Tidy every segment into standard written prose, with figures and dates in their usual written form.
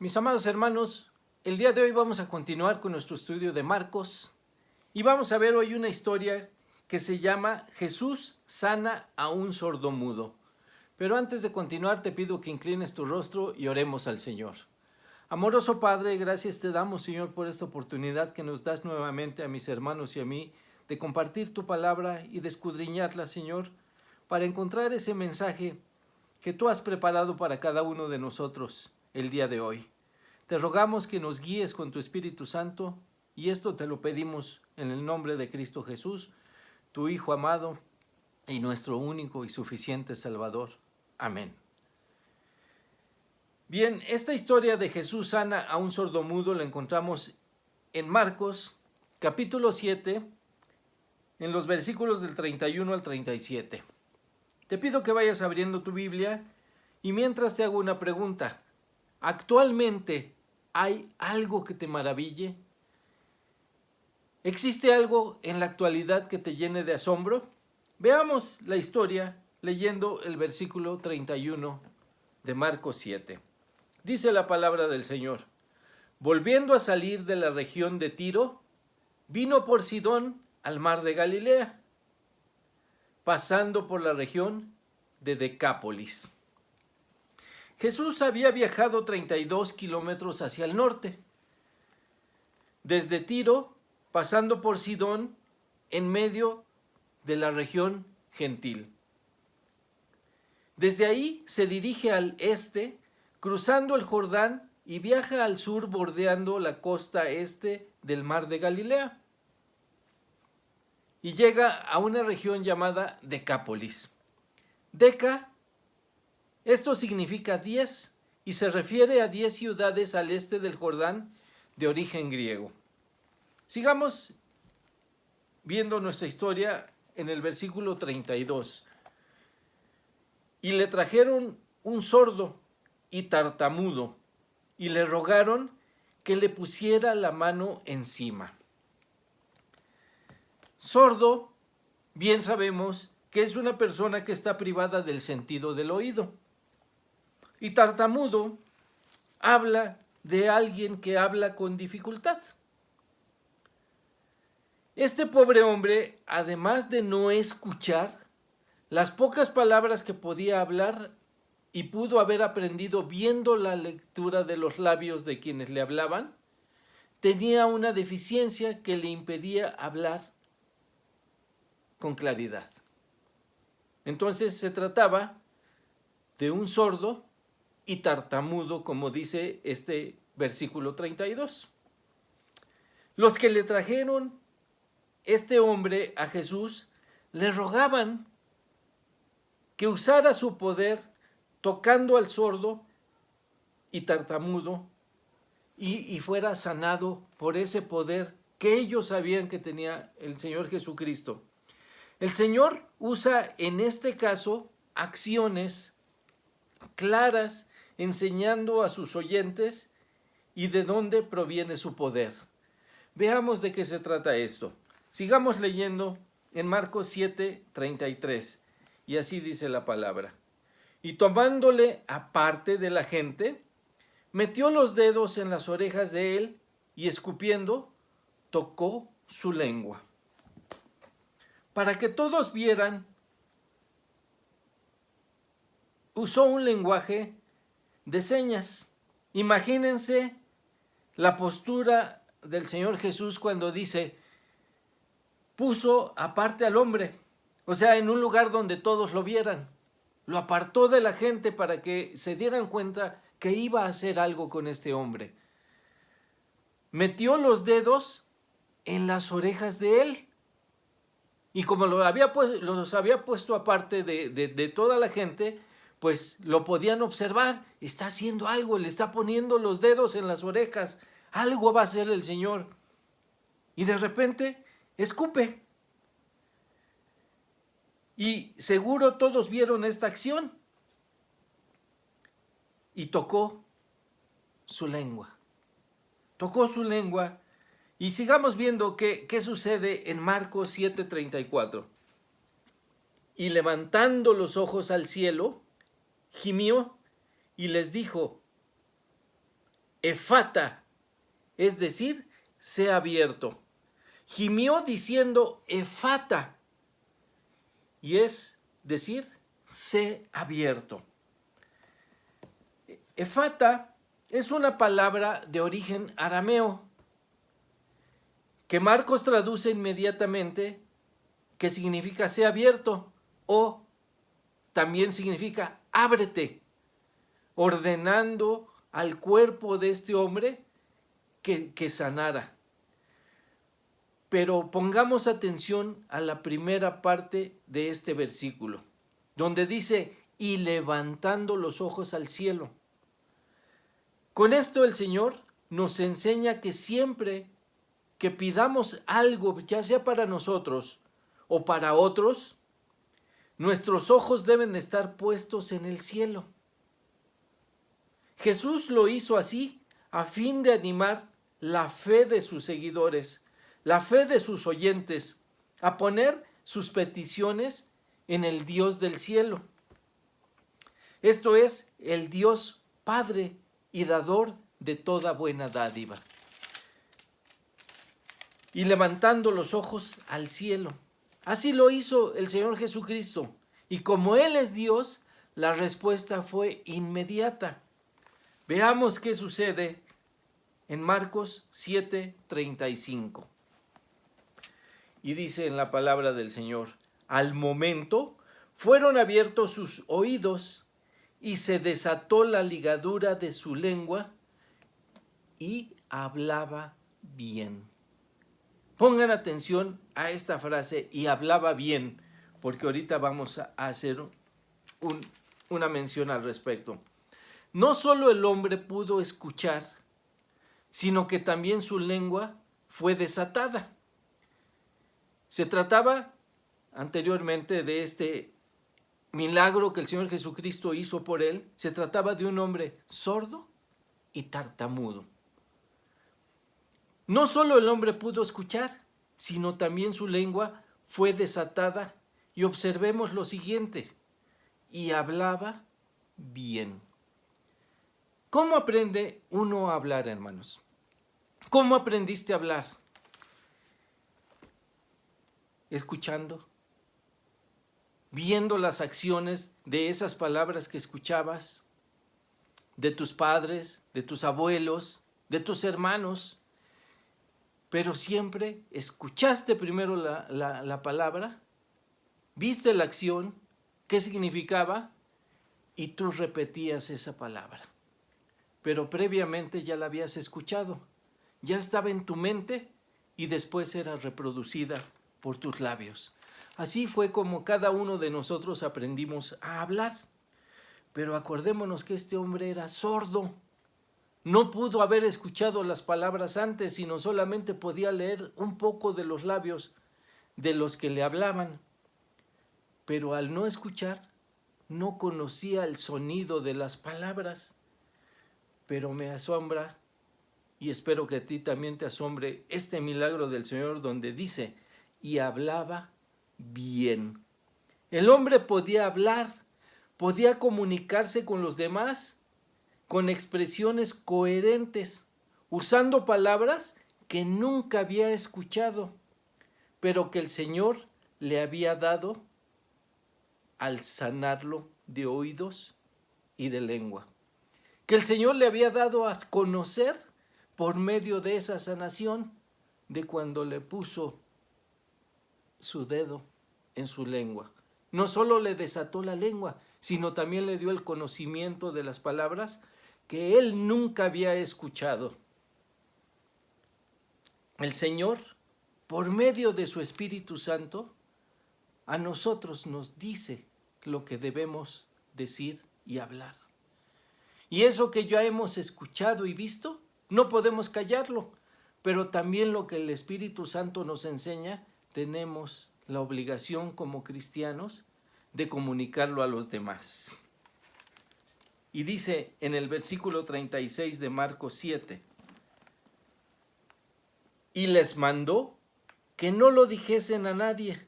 Mis amados hermanos, el día de hoy vamos a continuar con nuestro estudio de Marcos y vamos a ver hoy una historia que se llama Jesús sana a un sordomudo. Pero antes de continuar te pido que inclines tu rostro y oremos al Señor. Amoroso Padre, gracias te damos, Señor, por esta oportunidad que nos das nuevamente a mis hermanos y a mí de compartir tu palabra y de escudriñarla, Señor, para encontrar ese mensaje que tú has preparado para cada uno de nosotros el día de hoy. Te rogamos que nos guíes con tu Espíritu Santo y esto te lo pedimos en el nombre de Cristo Jesús, tu Hijo amado y nuestro único y suficiente Salvador. Amén. Bien, esta historia de Jesús sana a un sordomudo la encontramos en Marcos, capítulo 7, en los versículos del 31 al 37. Te pido que vayas abriendo tu Biblia y mientras te hago una pregunta. ¿Actualmente hay algo que te maraville? ¿Existe algo en la actualidad que te llene de asombro? Veamos la historia leyendo el versículo 31 de Marcos 7. Dice la palabra del Señor: volviendo a salir de la región de Tiro, vino por Sidón al mar de Galilea, pasando por la región de Decápolis. Jesús había viajado 32 kilómetros hacia el norte, desde Tiro, pasando por Sidón, en medio de la región gentil. Desde ahí se dirige al este, cruzando el Jordán, y viaja al sur bordeando la costa este del mar de Galilea. Y llega a una región llamada Decápolis. Deca, esto significa 10 y se refiere a 10 ciudades al este del Jordán de origen griego. Sigamos viendo nuestra historia en el versículo 32. Y le trajeron un sordo y tartamudo y le rogaron que le pusiera la mano encima. Sordo, bien sabemos que es una persona que está privada del sentido del oído. Y tartamudo habla de alguien que habla con dificultad. Este pobre hombre, además de no escuchar, las pocas palabras que podía hablar y pudo haber aprendido viendo la lectura de los labios de quienes le hablaban, tenía una deficiencia que le impedía hablar con claridad. Entonces se trataba de un sordo y tartamudo, como dice este versículo 32. Los que le trajeron este hombre a Jesús le rogaban que usara su poder tocando al sordo y tartamudo y fuera sanado por ese poder que ellos sabían que tenía el Señor Jesucristo. El Señor usa en este caso acciones claras, enseñando a sus oyentes y de dónde proviene su poder. Veamos de qué se trata esto. Sigamos leyendo en Marcos 7, 33, y así dice la palabra. Y tomándole aparte de la gente, metió los dedos en las orejas de él y escupiendo, tocó su lengua. Para que todos vieran, usó un lenguaje de señas. Imagínense la postura del Señor Jesús cuando dice, puso aparte al hombre, o sea, en un lugar donde todos lo vieran. Lo apartó de la gente para que se dieran cuenta que iba a hacer algo con este hombre. Metió los dedos en las orejas de él. Y como los había puesto aparte de toda la gente, pues lo podían observar. Está haciendo algo, le está poniendo los dedos en las orejas. Algo va a hacer el Señor. Y de repente, escupe. Y seguro todos vieron esta acción. Y tocó su lengua. Tocó su lengua. Y sigamos viendo qué sucede en Marcos 7:34. Y levantando los ojos al cielo, gimió y les dijo, efata, es decir, sea abierto. Gimió diciendo efata, y es decir, sé abierto. Efata es una palabra de origen arameo que Marcos traduce inmediatamente, que significa sé abierto, o también significa ábrete, ordenando al cuerpo de este hombre que sanara. Pero pongamos atención a la primera parte de este versículo, donde dice, y levantando los ojos al cielo. Con esto el Señor nos enseña que siempre que pidamos algo, ya sea para nosotros o para otros, nuestros ojos deben estar puestos en el cielo. Jesús lo hizo así a fin de animar la fe de sus seguidores, la fe de sus oyentes, a poner sus peticiones en el Dios del cielo. Esto es el Dios Padre y dador de toda buena dádiva. Y levantando los ojos al cielo. Así lo hizo el Señor Jesucristo. Y como Él es Dios, la respuesta fue inmediata. Veamos qué sucede en Marcos 7:35. Y dice en la palabra del Señor, al momento fueron abiertos sus oídos y se desató la ligadura de su lengua y hablaba bien. Pongan atención a esta frase, y hablaba bien, porque ahorita vamos a hacer una mención al respecto. No solo el hombre pudo escuchar, sino que también su lengua fue desatada. Se trataba anteriormente de este milagro que el Señor Jesucristo hizo por él. Se trataba de un hombre sordo y tartamudo. No solo el hombre pudo escuchar, sino también su lengua fue desatada. Y observemos lo siguiente, y hablaba bien. ¿Cómo aprende uno a hablar, hermanos? ¿Cómo aprendiste a hablar? Escuchando, viendo las acciones de esas palabras que escuchabas, de tus padres, de tus abuelos, de tus hermanos, pero siempre escuchaste primero la palabra, viste la acción, qué significaba, y tú repetías esa palabra. Pero previamente ya la habías escuchado, ya estaba en tu mente y después era reproducida por tus labios. Así fue como cada uno de nosotros aprendimos a hablar. Pero acordémonos que este hombre era sordo. No pudo haber escuchado las palabras antes, sino solamente podía leer un poco de los labios de los que le hablaban. Pero al no escuchar, no conocía el sonido de las palabras. Pero me asombra, y espero que a ti también te asombre, este milagro del Señor donde dice, y hablaba bien. El hombre podía hablar, podía comunicarse con los demás con expresiones coherentes, usando palabras que nunca había escuchado, pero que el Señor le había dado al sanarlo de oídos y de lengua. Que el Señor le había dado a conocer por medio de esa sanación, de cuando le puso su dedo en su lengua. No solo le desató la lengua, sino también le dio el conocimiento de las palabras que él nunca había escuchado. El Señor, por medio de su Espíritu Santo, a nosotros nos dice lo que debemos decir y hablar. Y eso que ya hemos escuchado y visto, no podemos callarlo, pero también lo que el Espíritu Santo nos enseña, tenemos la obligación como cristianos de comunicarlo a los demás. Y dice en el versículo 36 de Marcos 7, y les mandó que no lo dijesen a nadie,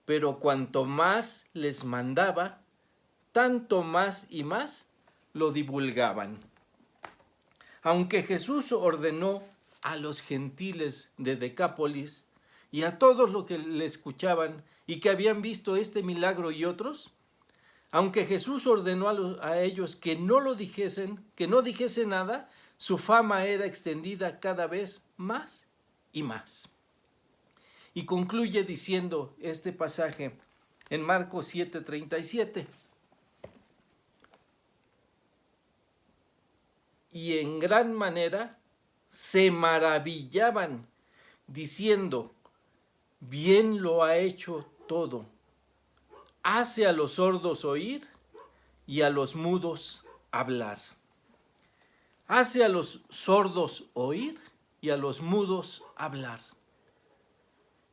pero cuanto más les mandaba, tanto más y más lo divulgaban. Aunque Jesús ordenó a los gentiles de Decápolis y a todos los que le escuchaban y que habían visto este milagro y otros, aunque Jesús ordenó a ellos que no lo dijesen, que no dijesen nada, su fama era extendida cada vez más y más. Y concluye diciendo este pasaje en Marcos 7:37. Y en gran manera se maravillaban, diciendo, bien lo ha hecho todo. Hace a los sordos oír y a los mudos hablar. Hace a los sordos oír y a los mudos hablar.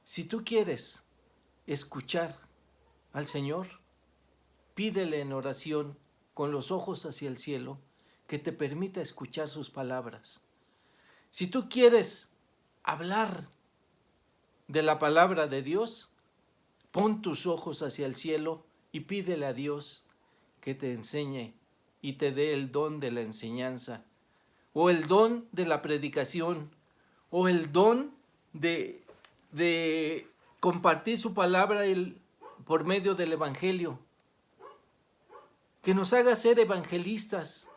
Si tú quieres escuchar al Señor, pídele en oración con los ojos hacia el cielo que te permita escuchar sus palabras. Si tú quieres hablar de la palabra de Dios, pon tus ojos hacia el cielo y pídele a Dios que te enseñe y te dé el don de la enseñanza, o el don de la predicación, o el don de compartir su palabra por medio del Evangelio. Que nos haga ser evangelistas,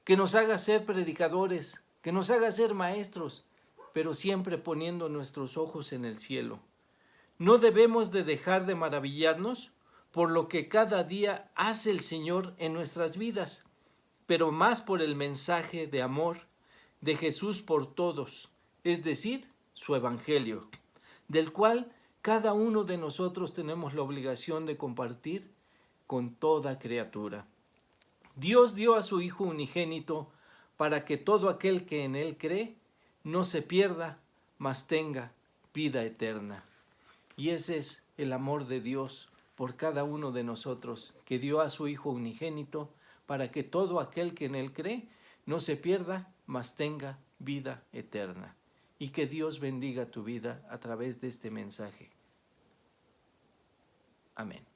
que nos haga ser predicadores, que nos haga ser maestros, pero siempre poniendo nuestros ojos en el cielo. No debemos de dejar de maravillarnos por lo que cada día hace el Señor en nuestras vidas, pero más por el mensaje de amor de Jesús por todos, es decir, su evangelio, del cual cada uno de nosotros tenemos la obligación de compartir con toda criatura. Dios dio a su Hijo unigénito para que todo aquel que en Él cree no se pierda, mas tenga vida eterna. Y ese es el amor de Dios por cada uno de nosotros, que dio a su Hijo unigénito para que todo aquel que en Él cree no se pierda, mas tenga vida eterna. Y que Dios bendiga tu vida a través de este mensaje. Amén.